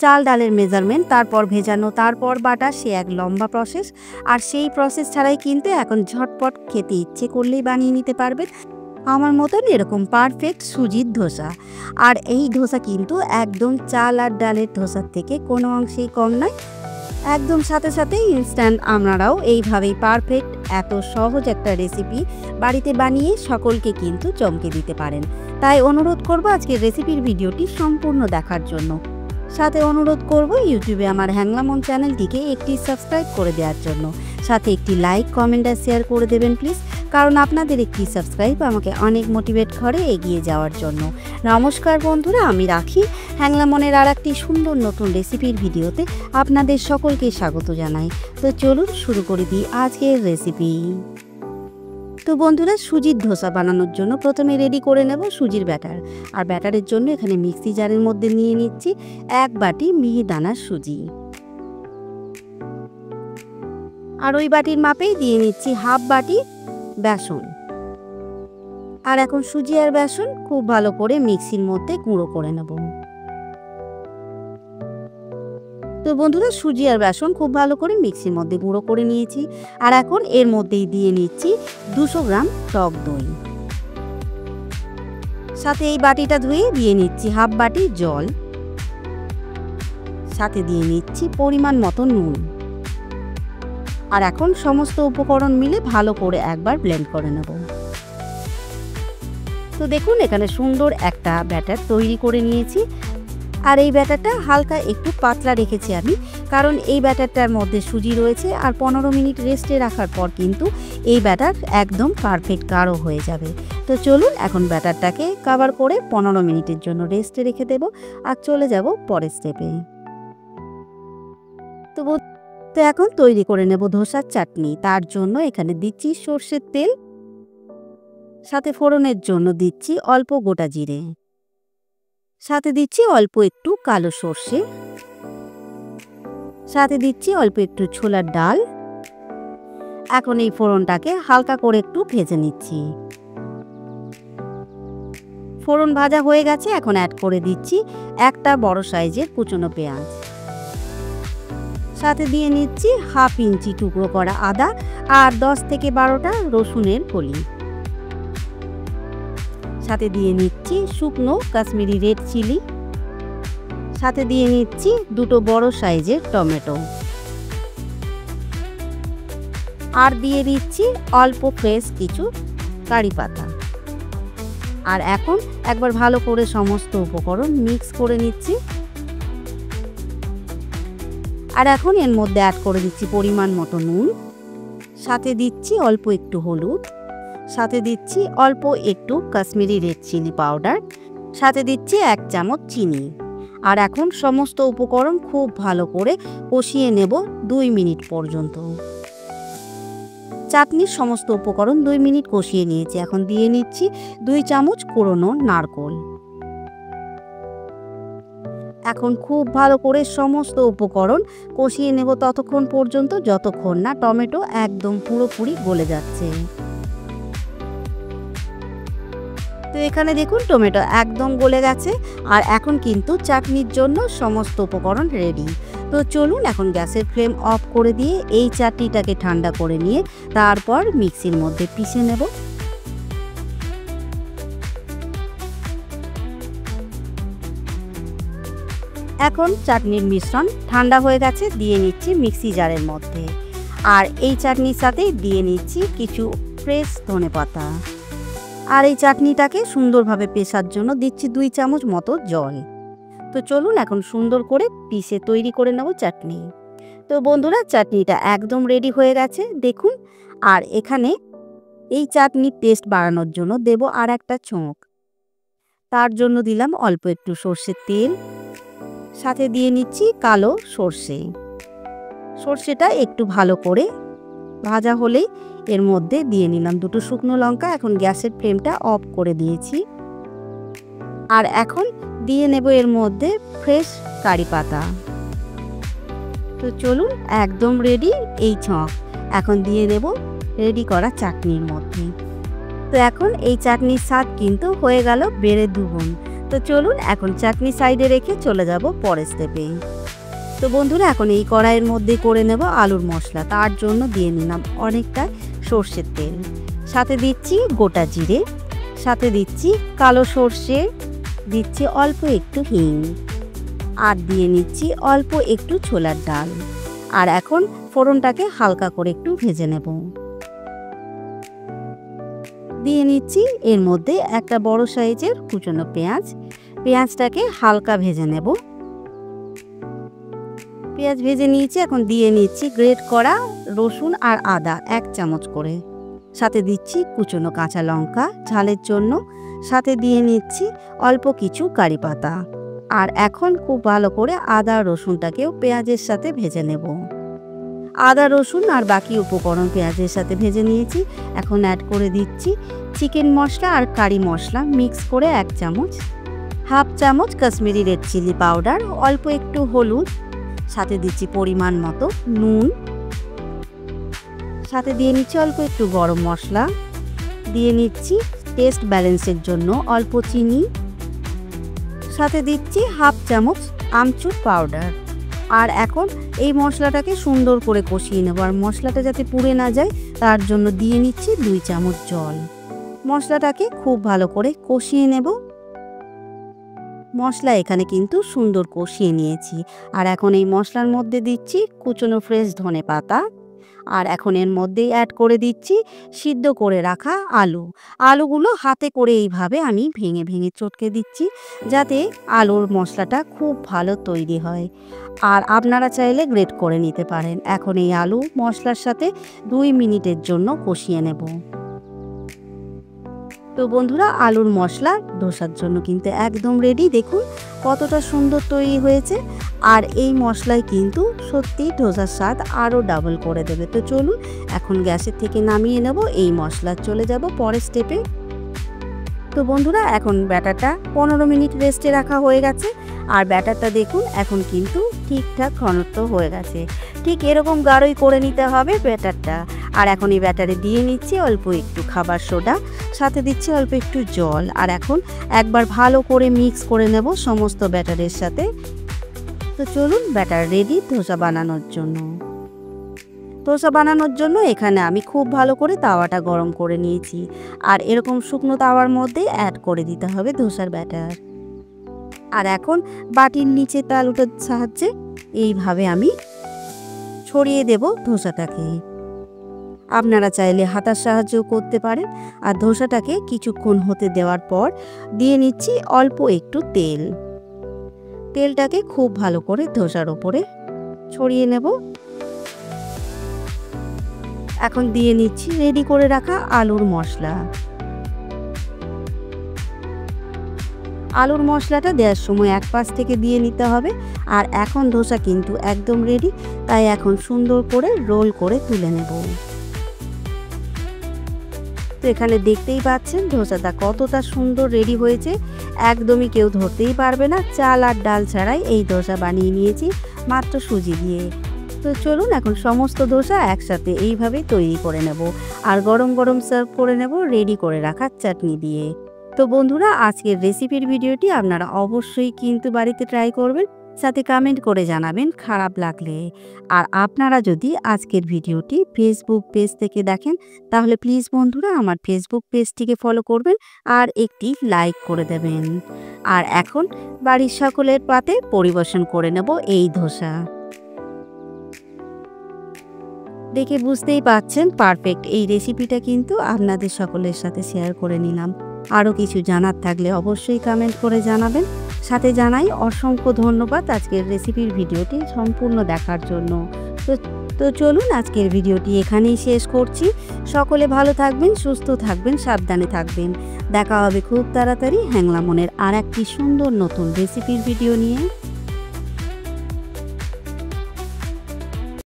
চাল ডালের মেজারমেন্ট, তারপর ভেজানো, তারপর বাটা, সে এক লম্বা প্রসেস। আর সেই প্রসেস ছাড়াই কিন্তু এখন ঝটপট খেতে ইচ্ছে করলেই বানিয়ে নিতে পারবেন আমার মতন এরকম পারফেক্ট সুজির ধোসা। আর এই ধোসা কিন্তু একদম চাল আর ডালের ধোসার থেকে কোনো অংশেই কম নয়। একদম সাথে সাথে ইনস্ট্যান্ট আপনারাও এইভাবেই পারফেক্ট এত সহজ একটা রেসিপি বাড়িতে বানিয়ে সকলকে কিন্তু চমকে দিতে পারেন। তাই অনুরোধ করব আজকের রেসিপির ভিডিওটি সম্পূর্ণ দেখার জন্য। সাথে অনুরোধ করব ইউটিউবে আমার হ্যাংলামন চ্যানেলটিকে একটি সাবস্ক্রাইব করে দেওয়ার জন্য। সাথে একটি লাইক, কমেন্ট আর শেয়ার করে দেবেন প্লিজ, কারণ আপনাদের একটি সাবস্ক্রাইব আমাকে অনেক মোটিভেট করে এগিয়ে যাওয়ার জন্য। নমস্কার বন্ধুরা, আমি রাখি হ্যাংলামনের আর একটি সুন্দর নতুন রেসিপির ভিডিওতে আপনাদের সকলকে স্বাগত জানাই। তো চলুন শুরু করে দিই আজকের রেসিপি। তো বন্ধুরা, সুজির ধোসা বানানোর জন্য প্রথমে রেডি করে নেব সুজির ব্যাটার। আর ব্যাটারের জন্য এখানে মিক্সি জারের মধ্যে নিয়ে নিচ্ছি 1 বাটি মিহিদানার সুজি। আর ওই বাটির মাপেই দিয়ে নিচ্ছি 1/2 বাটি বেসন। আর এখন সুজি আর বেসন খুব ভালো করে মিক্সির মধ্যে গুঁড়ো করে নেব। তো বন্ধুরা, সুজি আর বেসন খুব ভালো করে মিক্সির মধ্যে গুঁড়ো করে নিয়েছি। আর এখন এর মধ্যেই দিয়ে নিচ্ছি 200 গ্রাম টক দই। সাথে এই বাটিটা ধুয়ে দিয়ে নিচ্ছি 1/2 বাটি জল। সাথে দিয়ে নিচ্ছি পরিমাণ মতো নুন। আর এখন সমস্ত উপকরণ মিলে ভালো করে একবার ব্লেন্ড করে নেব। তো দেখুন, এখানে সুন্দর একটা ব্যাটার তৈরি করে নিয়েছি। আর এই ব্যাটারটা হালকা একটু পাতলা রেখেছি আমি, কারণ এই ব্যাটারটার মধ্যে সুজি রয়েছে। আর 15 মিনিট রেস্টে রাখার পর কিন্তু এই ব্যাটার একদম পারফেক্ট গাঢ় হয়ে যাবে। তো চলুন এখন ব্যাটারটাকে কভার করে 15 মিনিটের জন্য রেস্টে রেখে দেব। আর চলে যাব পরের স্টেপে। তো এখন তৈরি করে নেব ধোসার চাটনি। তার জন্য এখানে দিচ্ছি সর্ষের তেল, সাথে ফোড়নের জন্য দিচ্ছি অল্প গোটা জিরে, সাথে দিচ্ছি অল্প একটু কালো সর্ষে, সাথে দিচ্ছি অল্প একটু ছোলার ডাল। এখন এই ফোড়নটাকে হালকা করে একটু ভেজে নিচ্ছি। ফোড়ন ভাজা হয়ে গেছে, এখন অ্যাড করে দিচ্ছি একটা বড় সাইজের কুচনো পেঁয়াজ। সাথে দিয়ে নিচ্ছি 1/2 ইঞ্চি টুকরো করা আদা আর 10 থেকে 12টা রসুনের কলি। সাথে দিয়ে নিচ্ছি শুকনো কাশ্মীরি রেড চিলি। সাথে দিয়ে নিচ্ছি 2টো বড় সাইজের টমেটো। আর দিয়ে দিচ্ছি অল্প ফ্রেশ কিছু কারি পাতা। আর এখন একবার ভালো করে সমস্ত উপকরণ মিক্স করে নিচ্ছি। আর এখন এর মধ্যে অ্যাড করে দিচ্ছি পরিমাণ মতো নুন, সাথে দিচ্ছি অল্প একটু হলুদ, সাথে দিচ্ছি অল্প একটু কাশ্মীরি রেড চিলি পাউডার, সাথে দিচ্ছি 1 চামচ চিনি। আর এখন সমস্ত উপকরণ খুব ভালো করে কষিয়ে নেব 2 মিনিট পর্যন্ত। চাটনির সমস্ত উপকরণ 2 মিনিট কষিয়ে নিয়েছি। এখন দিয়ে নিচ্ছি 2 চামচ কোরানো নারকেল। এখন খুব ভালো করে সমস্ত উপকরণ কষিয়ে নেব ততক্ষণ পর্যন্ত যতক্ষণ না টমেটো একদম পুরোপুরি গলে যাচ্ছে। তো এখানে দেখুন টমেটো একদম গলে গেছে। আর এখন কিন্তু চাটনির জন্য সমস্ত উপকরণ রেডি। তো চলুন এখন গ্যাসের ফ্লেম অফ করে দিয়ে এই চাটনিটাকে ঠান্ডা করে নিয়ে তারপর মিক্সির মধ্যে পিষে নেব। এখন চাটনির মিশ্রণ ঠান্ডা হয়ে গেছে, দিয়ে নিচ্ছি মিক্সি জারের মধ্যে। আর এই চাটনির সাথে দিয়ে নিচ্ছি কিছু ফ্রেশ ধনেপাতা। আর এই চাটনিটাকে সুন্দরভাবে পেশার জন্য দিচ্ছি 2 চামচ মতো জল। তো চলুন এখন সুন্দর করে পিষে তৈরি করে নেব চাটনি। তো বন্ধুরা, চাটনিটা একদম রেডি হয়ে গেছে দেখুন। আর এখানে এই চাটনির টেস্ট বাড়ানোর জন্য দেব আর একটা চমক। তার জন্য দিলাম অল্প একটু সর্ষের তেল, সাথে দিয়ে নিচ্ছি কালো সর্ষে। সর্ষেটা একটু ভালো করে ভাজা হলেই এর মধ্যে দিয়ে নিলাম 2টো শুকনো লঙ্কা। এখন গ্যাসের ফ্লেমটা অফ করে দিয়েছি। আর এখন দিয়ে নেব এর মধ্যে ফ্রেশ কারি পাতা। তো চলুন একদম রেডি এই ছক। এখন দিয়ে দেব রেডি করা চাটনির মধ্যে। তো এখন এই চাটনির স্বাদ কিন্তু হয়ে গেল বেড়ে দুগুণ। তো চলুন এখন চাটনি সাইডে রেখে চলে যাব পরের স্টেপে। তো বন্ধুরা এখন এই কড়াইয়ের মধ্যে করে নেব আলুর মশলা। তার জন্য দিয়ে নিলাম অনেকটা সর্ষের তেল, সাথে দিচ্ছি গোটা জিরে, সাথে দিচ্ছি কালো সর্ষে, দিচ্ছি অল্প একটু হিং, আর দিয়ে নিচ্ছি অল্প একটু ছোলার ডাল। আর এখন ফোড়নটাকে হালকা করে একটু ভেজে নেব। দিয়ে নিচ্ছি এর মধ্যে একটা বড় সাইজের কুচনো পেঁয়াজ। পেঁয়াজটাকে হালকা ভেজে নেব। পেঁয়াজ ভেজে নিয়েছি, এখন দিয়ে নিচ্ছি গ্রেট করা রসুন আর আদা 1 চামচ করে, সাথে দিচ্ছি কুচনো কাঁচা লঙ্কা ঝালের জন্য, সাথে দিয়ে নিচ্ছি অল্প কিছু কারি পাতা। আর এখন খুব ভালো করে আদা রসুনটাকেও পেঁয়াজের সাথে ভেজে নেব। আদা রসুন আর বাকি উপকরণ পেঁয়াজের সাথে ভেজে নিয়েছি। এখন অ্যাড করে দিচ্ছি চিকেন মশলা আর কারি মশলা মিক্স করে 1 চামচ, হাফ চামচ কাশ্মীরি রেড চিলি পাউডার, অল্প একটু হলুদ, সাথে দিচ্ছি পরিমাণ মতো নুন, সাথে দিয়ে নিচ্ছি অল্প একটু গরম মশলা, দিয়ে নিচ্ছি টেস্ট ব্যালেন্সের জন্য অল্প চিনি, সাথে দিচ্ছি হাফ চামচ আমচুর পাউডার। আর এখন এই মশলাটাকে সুন্দর করে কষিয়ে নেব। আর মশলাটা যাতে পুড়ে না যায় তার জন্য দিয়ে নিচ্ছি 2 চামচ জল। মশলাটাকে খুব ভালো করে কষিয়ে নেব। মশলা এখানে কিন্তু সুন্দর কষিয়ে নিয়েছি। আর এখন এই মশলার মধ্যে দিচ্ছি কুচনো ফ্রেশ ধনে পাতা। আর এখন এর মধ্যেই অ্যাড করে দিচ্ছি সিদ্ধ করে রাখা আলুগুলো হাতে করে এইভাবে আমি ভেঙে ভেঙে চটকে দিচ্ছি, যাতে আলুর মশলাটা খুব ভালো তৈরি হয়। আর আপনারা চাইলে গ্রেট করে নিতে পারেন। এখন এই আলু মশলার সাথে 2 মিনিটের জন্য কষিয়ে নেব। তো বন্ধুরা, আলুর মশলা ধোসার জন্য কিন্তু একদম রেডি। দেখুন কতটা সুন্দর তৈরি হয়েছে। আর এই মশলাই কিন্তু সত্যি ধোসার স্বাদ আরও ডাবল করে দেবে। তো চলুন এখন গ্যাসের থেকে নামিয়ে নেব। এই মশলা চলে যাব পরের স্টেপে। তো বন্ধুরা, এখন ব্যাটারটা 15 মিনিট রেস্টে রাখা হয়ে গেছে। আর ব্যাটারটা দেখুন এখন কিন্তু ঠিকঠাক ঘনত্ব হয়ে গেছে। ঠিক এরকম গাঢ়ই করে নিতে হবে ব্যাটারটা। আর এখন এই ব্যাটারে দিয়ে নিচ্ছি অল্প একটু খাবার সোডা, সাথে দিচ্ছি অল্প একটু জল। আর এখন একবার ভালো করে মিক্স করে নেব সমস্ত ব্যাটারের সাথে। তো চলুন, ব্যাটার রেডি ধোসা বানানোর জন্য। ধোসা বানানোর জন্য এখানে আমি খুব ভালো করে তাওয়াটা গরম করে নিয়েছি। আর এরকম শুকনো তাওয়ার মধ্যে অ্যাড করে দিতে হবে ধোসার ব্যাটার। আর এখন বাটির নিচে তালুটার সাহায্যে এইভাবে আমি ছড়িয়ে দেব ধোসাটাকে। আপনারা চাইলে হাতার সাহায্যও করতে পারেন। আর ধোসাটাকে কিছুক্ষণ হতে দেওয়ার পর দিয়ে নিচ্ছি অল্প একটু তেল। তেলটাকে খুব ভালো করে ধোসার ওপরে ছড়িয়ে নেব। এখন দিয়ে নিচ্ছি রেডি করে রাখা আলুর মশলা। আলুর মশলাটা দেওয়ার সময় এক পাশ থেকে দিয়ে নিতে হবে। আর এখন ধোসা কিন্তু একদম রেডি, তাই এখন সুন্দর করে রোল করে তুলে নেব। তো এখানে দেখতেই পাচ্ছেন ধোসাটা কতটা সুন্দর রেডি হয়েছে। একদমই কেউ ধরতেই পারবে না। চাল আর ডাল ছাড়াই এই ধোসা বানিয়ে নিয়েছি মাত্র সুজি দিয়ে। তো চলুন এখন সমস্ত ধোসা একসাথে এইভাবেই তৈরি করে নেব। আর গরম গরম সার্ভ করে নেব রেডি করে রাখা চাটনি দিয়ে। তো বন্ধুরা, আজকের রেসিপির ভিডিওটি আপনারা অবশ্যই কিন্তু বাড়িতে ট্রাই করবেন, সাথে কমেন্ট করে জানাবেন খারাপ লাগলে। আর আপনারা যদি আজকের ভিডিওটি ফেসবুক পেজ থেকে দেখেন তাহলে প্লিজ বন্ধুরা আমার ফেসবুক পেজটিকে ফলো করবেন আর একটি লাইক করে দেবেন। আর এখন বাড়ির সকলের পাতে পরিবেশন করে নেব এই ধোসা। দেখে বুঝতেই পাচ্ছেন পারফেক্ট এই রেসিপিটা কিন্তু আপনাদের সকলের সাথে শেয়ার করে নিলাম। আরও কিছু জানার থাকলে অবশ্যই কমেন্ট করে জানাবেন। সাথে জানাই অসংখ্য ধন্যবাদ আজকের রেসিপির ভিডিওটি সম্পূর্ণ দেখার জন্য। তো চলুন আজকের ভিডিওটি এখানেই শেষ করছি। সকলে ভালো থাকবেন, সুস্থ থাকবেন, সাবধানে থাকবেন। দেখা হবে খুব তাড়াতাড়ি হ্যাংলা মনের আর একটি সুন্দর নতুন রেসিপির ভিডিও নিয়ে।